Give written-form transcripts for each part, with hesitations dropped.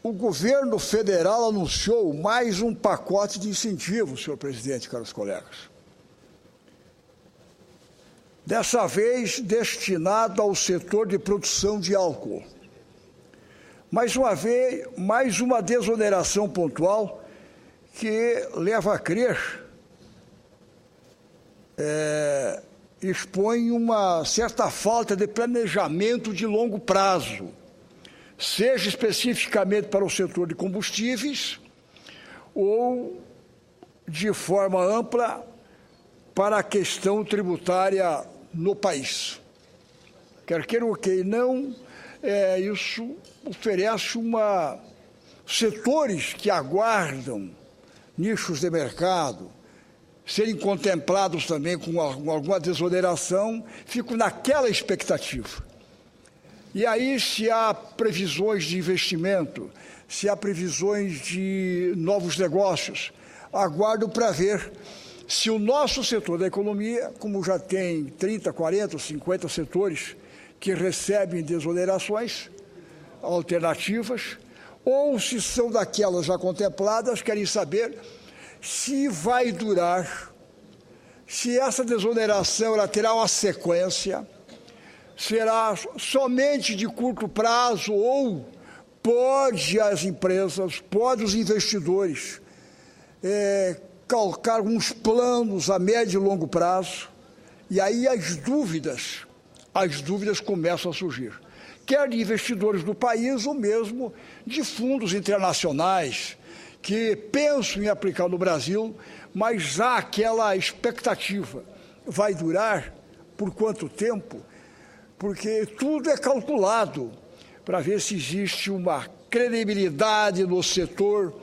O governo federal anunciou mais um pacote de incentivos, senhor presidente, caros colegas. Dessa vez destinado ao setor de produção de álcool. Mais uma desoneração pontual que leva a crer, expõe uma certa falta de planejamento de longo prazo, seja especificamente para o setor de combustíveis ou de forma ampla para a questão tributária no país. Quer queira ou quer não, isso oferece setores que aguardam nichos de mercado serem contemplados também com alguma desoneração, ficam naquela expectativa. E aí, se há previsões de investimento, se há previsões de novos negócios, aguardo para ver se o nosso setor da economia, como já tem 30, 40, 50 setores que recebem desonerações alternativas, ou se são daquelas já contempladas, querem saber se vai durar, se essa desoneração ela terá uma sequência, será somente de curto prazo ou pode as empresas, pode os investidores calcar alguns planos a médio e longo prazo, e aí as dúvidas começam a surgir, quer de investidores do país ou mesmo de fundos internacionais que pensam em aplicar no Brasil, mas há aquela expectativa. Vai durar por quanto tempo? Porque tudo é calculado para ver se existe uma credibilidade no setor,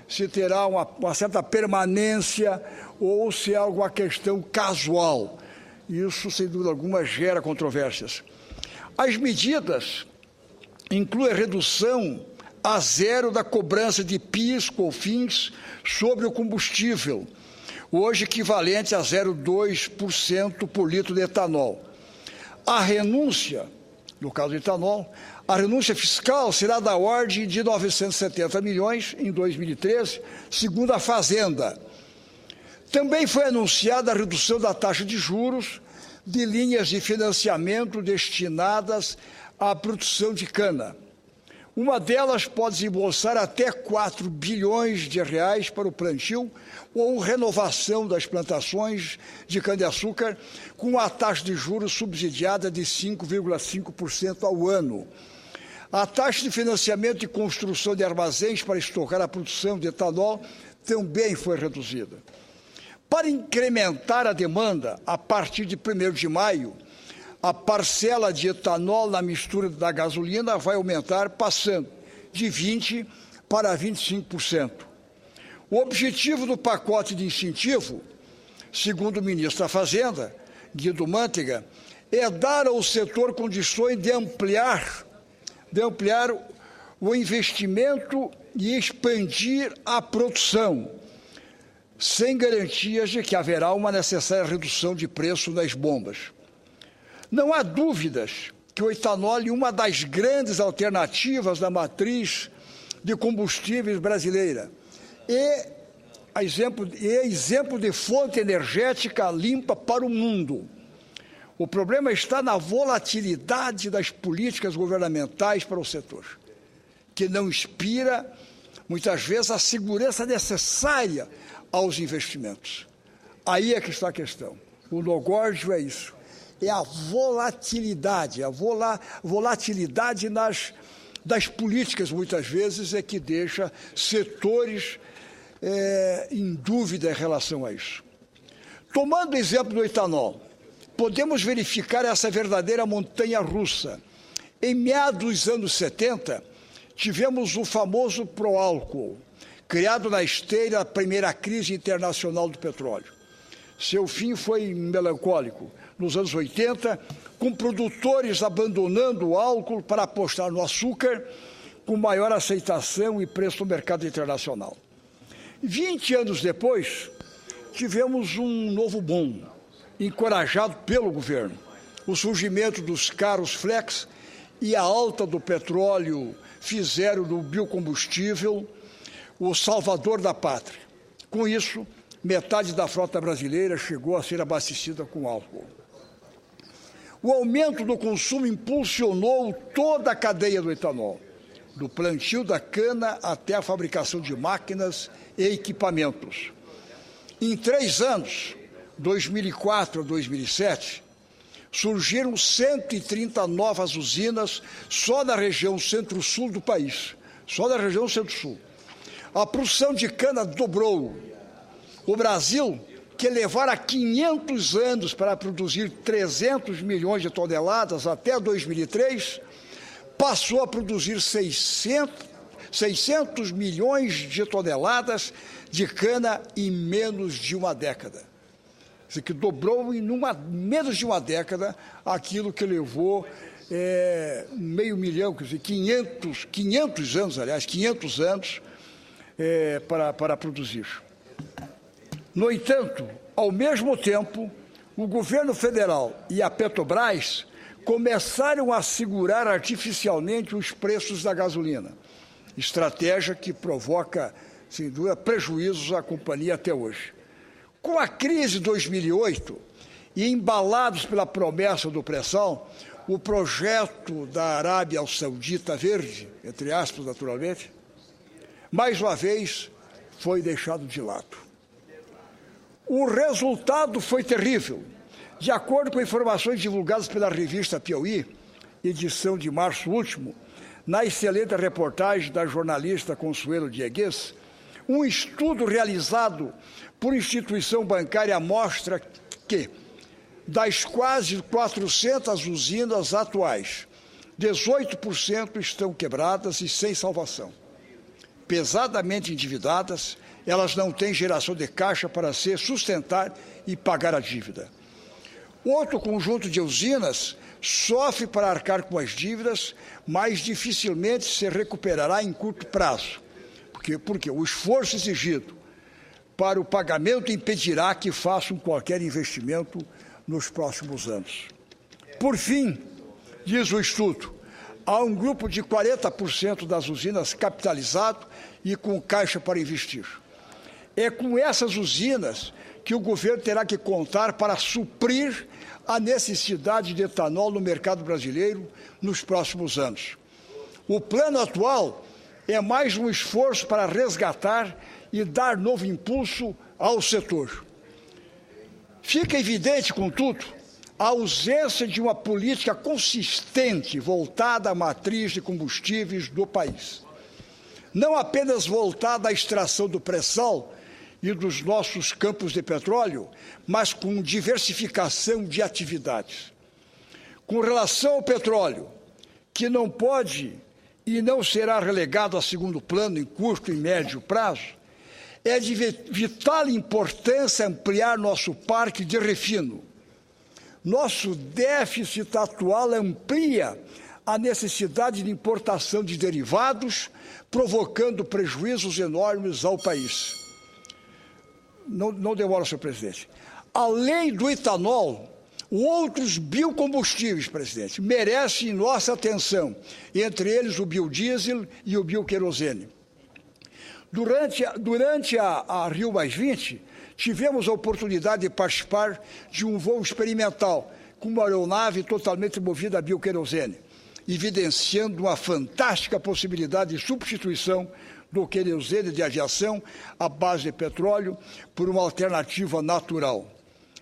se terá uma certa permanência ou se é alguma questão casual. Isso, sem dúvida alguma, gera controvérsias. As medidas incluem a redução a zero da cobrança de PIS, COFINS sobre o combustível, hoje equivalente a 0,2% por litro de etanol. A renúncia, no caso do etanol, a renúncia fiscal será da ordem de 970 milhões em 2013, segundo a Fazenda. Também foi anunciada a redução da taxa de juros de linhas de financiamento destinadas à produção de cana. Uma delas pode desembolsar até 4 bilhões de reais para o plantio ou renovação das plantações de cana-de-açúcar com a taxa de juros subsidiada de 5,5% ao ano. A taxa de financiamento de construção de armazéns para estocar a produção de etanol também foi reduzida. Para incrementar a demanda, a partir de 1º de maio, a parcela de etanol na mistura da gasolina vai aumentar, passando de 20% para 25%. O objetivo do pacote de incentivo, segundo o ministro da Fazenda, Guido Mantega, é dar ao setor condições de ampliar o investimento e expandir a produção, sem garantias de que haverá uma necessária redução de preço das bombas. Não há dúvidas que o etanol é uma das grandes alternativas da matriz de combustíveis brasileira e exemplo de fonte energética limpa para o mundo. O problema está na volatilidade das políticas governamentais para o setor, que não inspira, muitas vezes, a segurança necessária aos investimentos. Aí é que está a questão. O no-górdio é isso. É a volatilidade, volatilidade das políticas, muitas vezes, é que deixa setores em dúvida em relação a isso. Tomando o exemplo do etanol, podemos verificar essa verdadeira montanha-russa. Em meados dos anos 70, tivemos o famoso pró-álcool, criado na esteira da primeira crise internacional do petróleo. Seu fim foi melancólico. Nos anos 80, com produtores abandonando o álcool para apostar no açúcar, com maior aceitação e preço no mercado internacional. 20 anos depois, tivemos um novo boom, encorajado pelo governo, o surgimento dos carros flex e a alta do petróleo fizeram do biocombustível o salvador da pátria. Com isso, metade da frota brasileira chegou a ser abastecida com álcool. O aumento do consumo impulsionou toda a cadeia do etanol, do plantio da cana até a fabricação de máquinas e equipamentos. Em 3 anos, 2004 a 2007, surgiram 130 novas usinas só na região centro-sul do país, só na região centro-sul. A produção de cana dobrou. O Brasil, que levara 500 anos para produzir 300 milhões de toneladas até 2003, passou a produzir 600 milhões de toneladas de cana em menos de uma década. Isso que dobrou em menos de uma década aquilo que levou meio milhão, quer dizer, 500 anos, aliás, 500 anos para produzir. No entanto, ao mesmo tempo, o governo federal e a Petrobras começaram a segurar artificialmente os preços da gasolina, estratégia que provoca, sem dúvida, prejuízos à companhia até hoje. Com a crise de 2008 e embalados pela promessa do pré-sal, o projeto da Arábia Saudita Verde, entre aspas, naturalmente, mais uma vez foi deixado de lado. O resultado foi terrível. De acordo com informações divulgadas pela revista Piauí, edição de março último, na excelente reportagem da jornalista Consuelo Diegues, um estudo realizado por instituição bancária mostra que, das quase 400 usinas atuais, 18% estão quebradas e sem salvação. Pesadamente endividadas, elas não têm geração de caixa para se sustentar e pagar a dívida. Outro conjunto de usinas sofre para arcar com as dívidas, mas dificilmente se recuperará em curto prazo, porque o esforço exigido para o pagamento impedirá que façam qualquer investimento nos próximos anos. Por fim, diz o estudo, há um grupo de 40% das usinas capitalizado e com caixa para investir. É com essas usinas que o governo terá que contar para suprir a necessidade de etanol no mercado brasileiro nos próximos anos. O plano atual é mais um esforço para resgatar e dar novo impulso ao setor. Fica evidente, contudo, a ausência de uma política consistente voltada à matriz de combustíveis do país. Não apenas voltada à extração do pré-sal e dos nossos campos de petróleo, mas com diversificação de atividades. Com relação ao petróleo, que não pode e não será relegado a segundo plano em curto e médio prazo, é de vital importância ampliar nosso parque de refino. Nosso déficit atual amplia a necessidade de importação de derivados, provocando prejuízos enormes ao país. Não demora, senhor presidente. Além do etanol, outros biocombustíveis, presidente, merecem nossa atenção, entre eles o biodiesel e o bioquerosene. Durante a Rio+20, tivemos a oportunidade de participar de um voo experimental com uma aeronave totalmente movida a bioquerosene, evidenciando uma fantástica possibilidade de substituição do querosene de aviação à base de petróleo por uma alternativa natural.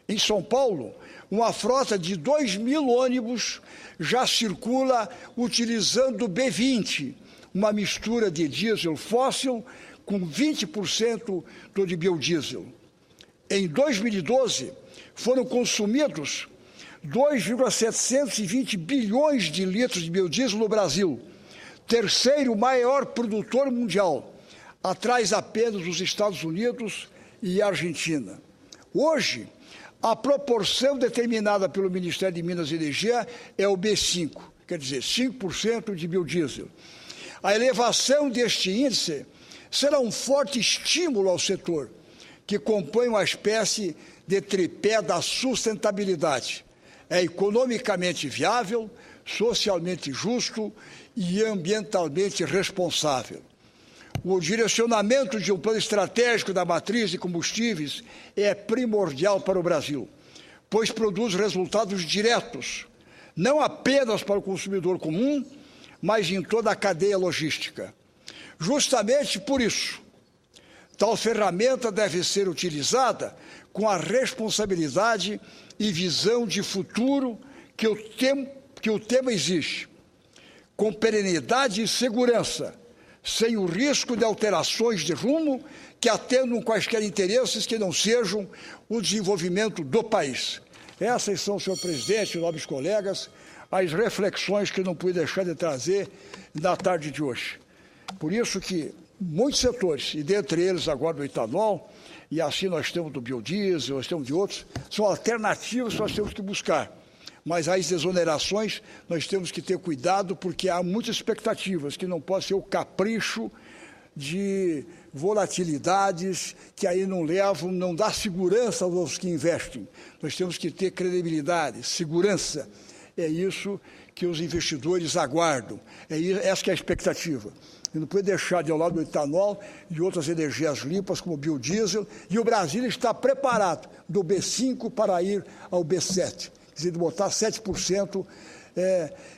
Em São Paulo, uma frota de 2.000 ônibus já circula utilizando o B20, uma mistura de diesel fóssil com 20% do de biodiesel. Em 2012, foram consumidos 2,720 bilhões de litros de biodiesel no Brasil, terceiro maior produtor mundial, atrás apenas dos Estados Unidos e Argentina. Hoje, a proporção determinada pelo Ministério de Minas e Energia é o B5, quer dizer, 5% de biodiesel. A elevação deste índice será um forte estímulo ao setor, que compõe uma espécie de tripé da sustentabilidade. É economicamente viável, socialmente justo e ambientalmente responsável. O direcionamento de um plano estratégico da matriz de combustíveis é primordial para o Brasil, pois produz resultados diretos, não apenas para o consumidor comum, mas em toda a cadeia logística. Justamente por isso, tal ferramenta deve ser utilizada com a responsabilidade e visão de futuro que o tema exige, com perenidade e segurança, sem o risco de alterações de rumo que atendam quaisquer interesses que não sejam o desenvolvimento do país. Essas são, senhor presidente e nobres colegas, as reflexões que não pude deixar de trazer na tarde de hoje. Por isso que muitos setores, e dentre eles agora do etanol, e assim nós temos do biodiesel, nós temos de outros, são alternativas que nós temos que buscar. Mas as desonerações nós temos que ter cuidado, porque há muitas expectativas, que não pode ser o capricho de volatilidades que aí não levam, não dá segurança aos que investem. Nós temos que ter credibilidade, segurança. É isso que os investidores aguardam, essa que é a expectativa. E não pode deixar de ao lado do etanol e outras energias limpas, como o biodiesel, e o Brasil está preparado do B5 para ir ao B7, quer dizer, de botar 7%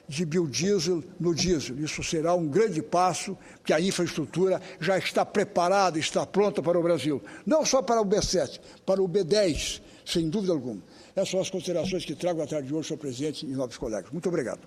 de biodiesel no diesel. Isso será um grande passo, porque a infraestrutura já está preparada, está pronta para o Brasil. Não só para o B7, para o B10, sem dúvida alguma. Essas são as considerações que trago à tarde de hoje, senhor presidente e nobres colegas. Muito obrigado.